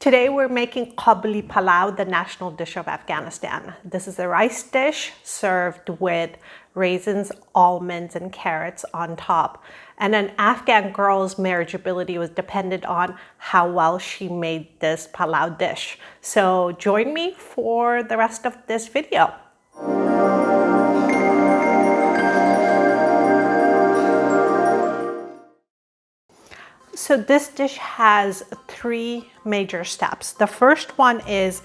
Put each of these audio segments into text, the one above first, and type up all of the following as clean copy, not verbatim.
Today we're making Qabili Palau, the national dish of Afghanistan. This is a rice dish served with raisins, almonds, and carrots on top. And an Afghan girl's marriageability was dependent on how well she made this palau dish. So join me for the rest of this video. So this dish has three major steps. The first one is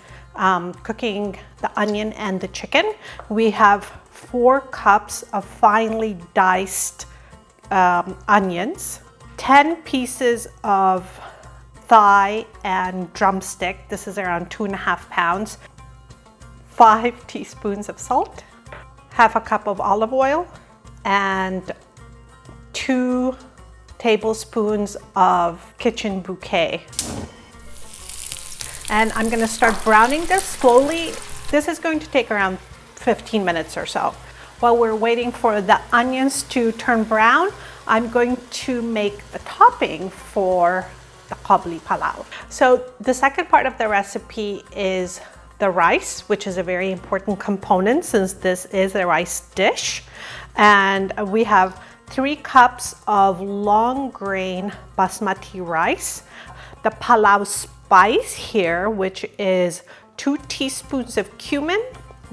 cooking the onion and the chicken. We have 4 cups of finely diced onions, 10 pieces of thigh and drumstick. This is around 2.5 pounds, 5 teaspoons of salt, half a cup of olive oil, and 2 tablespoons of kitchen bouquet. And I'm going to start browning this slowly. This is going to take around 15 minutes or so. While we're waiting for the onions to turn brown, I'm going to make the topping for the Qabili Palau. So the second part of the recipe is the rice, which is a very important component since this is a rice dish. And we have 3 cups of long grain basmati rice. The palau spice here, which is 2 teaspoons of cumin,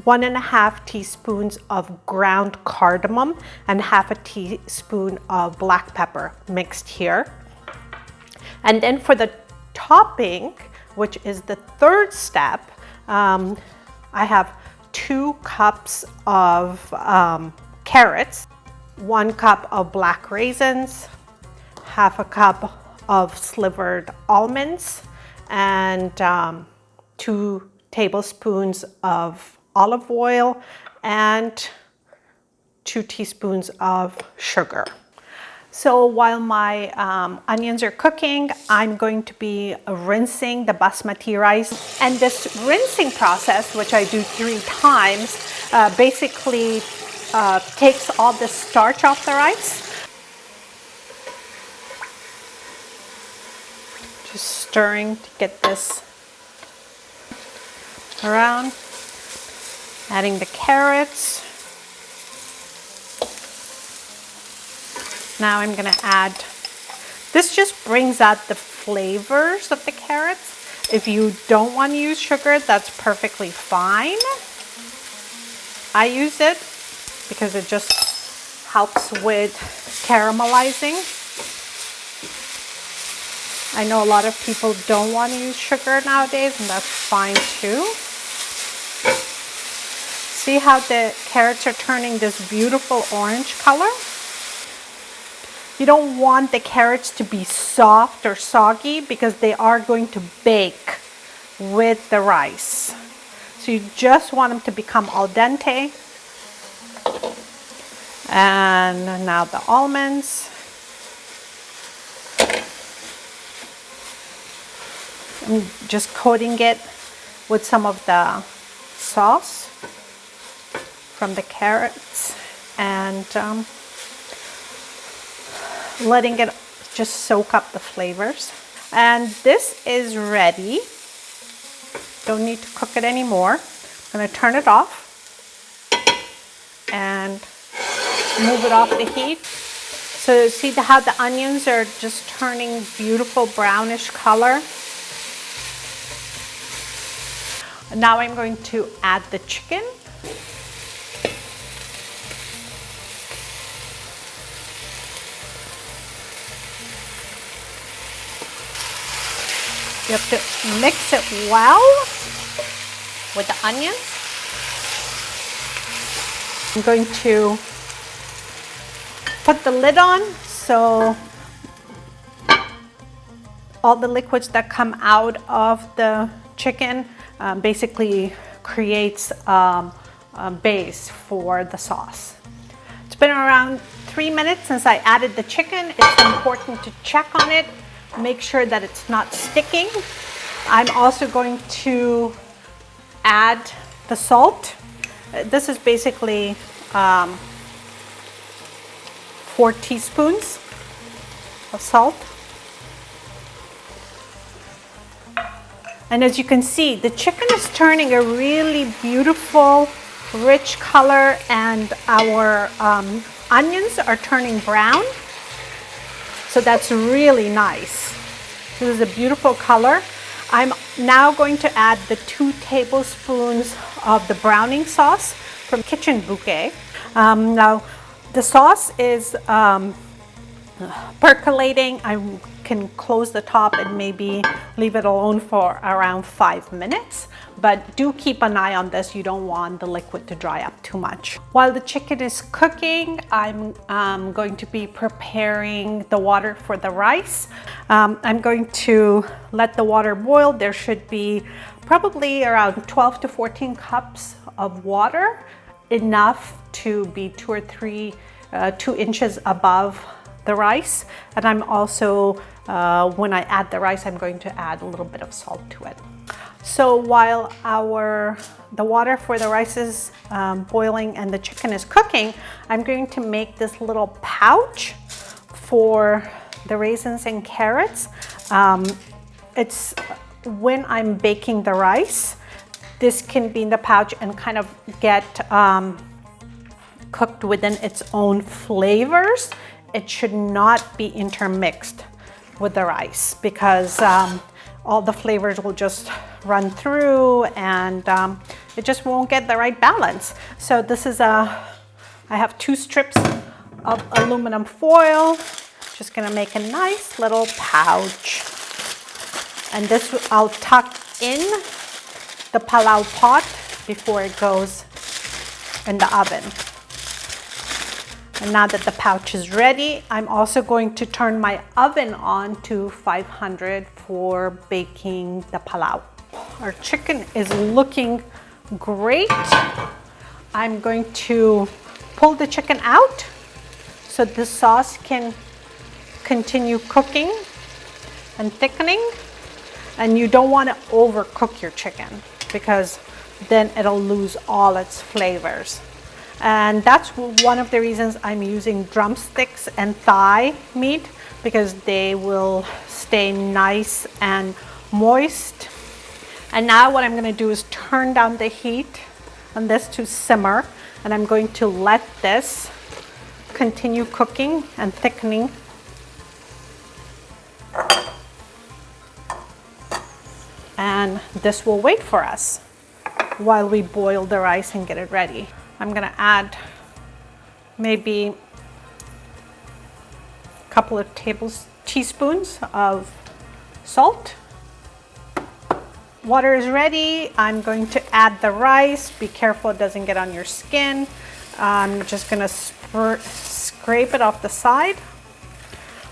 1.5 teaspoons of ground cardamom, and half a teaspoon of black pepper mixed here. And then for the topping, which is the third step, I have 2 cups of carrots, 1 cup of black raisins, half a cup of slivered almonds, and 2 tablespoons of olive oil and 2 teaspoons of sugar. So while my onions are cooking, I'm going to be rinsing the basmati rice. And this rinsing process, which I do 3 times, basically takes all the starch off the rice. Just stirring to get this around. Adding the carrots. Now I'm going to add, this just brings out the flavors of the carrots. If you don't want to use sugar, that's perfectly fine. I use it because it just helps with caramelizing. I know a lot of people don't want to use sugar nowadays, and that's fine too. See how the carrots are turning this beautiful orange color? You don't want the carrots to be soft or soggy because they are going to bake with the rice. So you just want them to become al dente. And now the almonds. I'm just coating it with some of the sauce from the carrots and letting it just soak up the flavors. And this is ready. Don't need to cook it anymore. I'm going to turn it off and move it off the heat. So see how the onions are just turning beautiful brownish color. Now I'm going to add the chicken. You have to mix it well with the onions. I'm going to put the lid on so all the liquids that come out of the chicken basically creates a base for the sauce. It's been around 3 minutes since I added the chicken. It's important to check on it, make sure that it's not sticking. I'm also going to add the salt. This is basically 4 teaspoons of salt. And as you can see, the chicken is turning a really beautiful, rich color, and our onions are turning brown. So that's really nice. This is a beautiful color. I'm now going to add the 2 tablespoons of the browning sauce from Kitchen Bouquet. Now, the sauce is percolating. I can close the top and maybe leave it alone for around 5 minutes, but do keep an eye on this. You don't want the liquid to dry up too much. While the chicken is cooking, I'm going to be preparing the water for the rice. I'm going to let the water boil. There should be probably around 12 to 14 cups of water, enough to be 2 or 3 2 inches above the rice. And I'm also, when I add the rice, I'm going to add a little bit of salt to it. So while the water for the rice is boiling and the chicken is cooking, I'm going to make this little pouch for the raisins and carrots. It's when I'm baking the rice, this can be in the pouch and kind of get cooked within its own flavors. It should not be intermixed with the rice, because all the flavors will just run through, and it just won't get the right balance. So this is I have 2 strips of aluminum foil. Just gonna make a nice little pouch. And this I'll tuck in the palau pot before it goes in the oven. And now that the pouch is ready, I'm also going to turn my oven on to 500 for baking the palau. Our chicken is looking great. I'm going to pull the chicken out so the sauce can continue cooking and thickening. And you don't want to overcook your chicken, because then it'll lose all its flavors. And that's one of the reasons I'm using drumsticks and thigh meat, because they will stay nice and moist. And now what I'm going to do is turn down the heat on this to simmer, and I'm going to let this continue cooking and thickening. And this will wait for us while we boil the rice and get it ready. I'm gonna add maybe a couple of teaspoons of salt. Water is ready. I'm going to add the rice. Be careful it doesn't get on your skin. I'm just gonna scrape it off the side.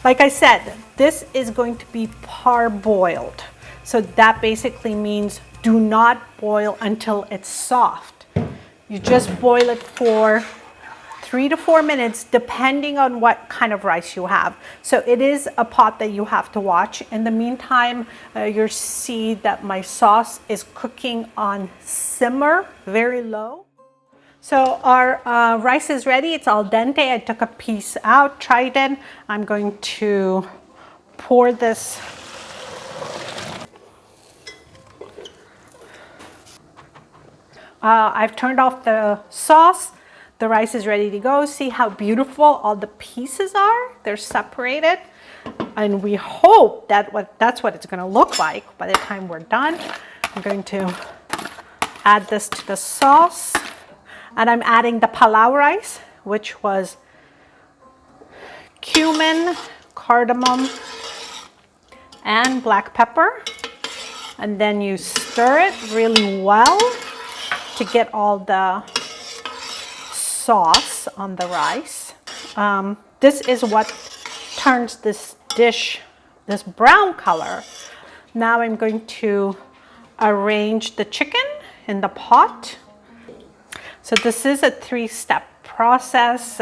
Like I said, this is going to be parboiled. So that basically means do not boil until it's soft. You just boil it for 3 to 4 minutes, depending on what kind of rice you have. So it is a pot that you have to watch. In the meantime, you'll see that my sauce is cooking on simmer, very low. So our rice is ready. It's al dente. I took a piece out, tried it. I'm going to pour this . I've turned off the sauce. The rice is ready to go. See how beautiful all the pieces are? They're separated. And we hope that that's what it's going to look like by the time we're done. I'm going to add this to the sauce. And I'm adding the palau rice, which was cumin, cardamom, and black pepper. And then you stir it really well to get all the sauce on the rice. This is what turns this dish this brown color. Now I'm going to arrange the chicken in the pot. So this is a 3-step process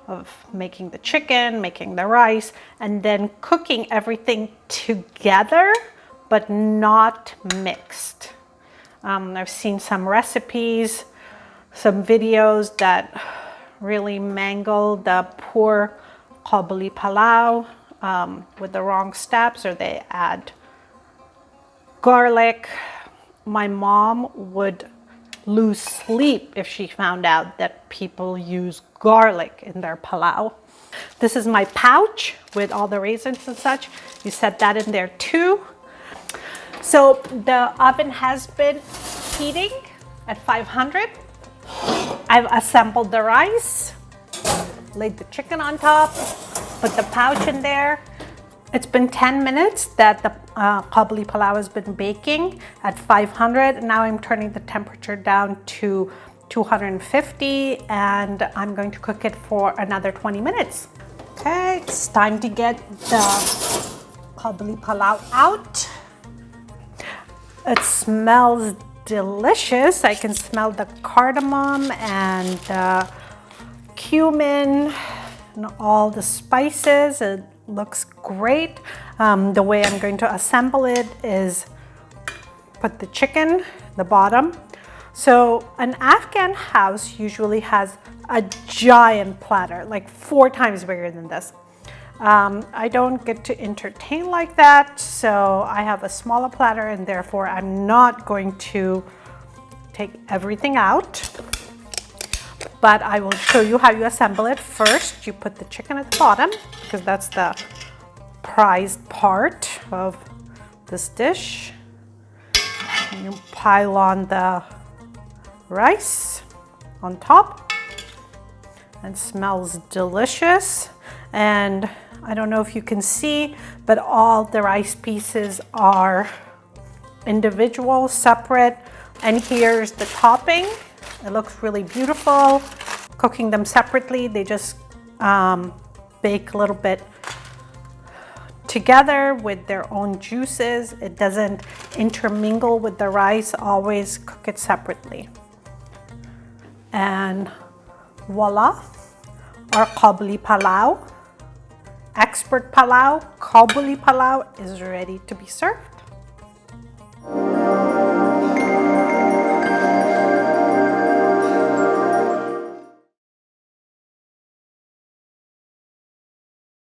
of making the chicken, making the rice, and then cooking everything together, but not mixed. I've seen some recipes, some videos that really mangle the poor Qabili Palau with the wrong steps, or they add garlic. My mom would lose sleep if she found out that people use garlic in their palau. This is my pouch with all the raisins and such. You set that in there too. So the oven has been heating at 500. I've assembled the rice, laid the chicken on top, put the pouch in there. It's been 10 minutes that the Qabili Palau has been baking at 500. Now I'm turning the temperature down to 250 and I'm going to cook it for another 20 minutes. Okay, it's time to get the Qabili Palau out. It smells delicious. I can smell the cardamom and the cumin and all the spices. It looks great. The way I'm going to assemble it is put the chicken, the bottom. So an Afghan house usually has a giant platter, like 4 times bigger than this. I don't get to entertain like that, so I have a smaller platter and therefore I'm not going to take everything out. But I will show you how you assemble it. First, you put the chicken at the bottom because that's the prized part of this dish. And you pile on the rice on top. It smells delicious. And I don't know if you can see, but all the rice pieces are individual, separate. And here's the topping. It looks really beautiful. Cooking them separately, they just bake a little bit together with their own juices. It doesn't intermingle with the rice. Always cook it separately. And voila, our Qabili Palau, expert palau, Qabili Palau is ready to be served.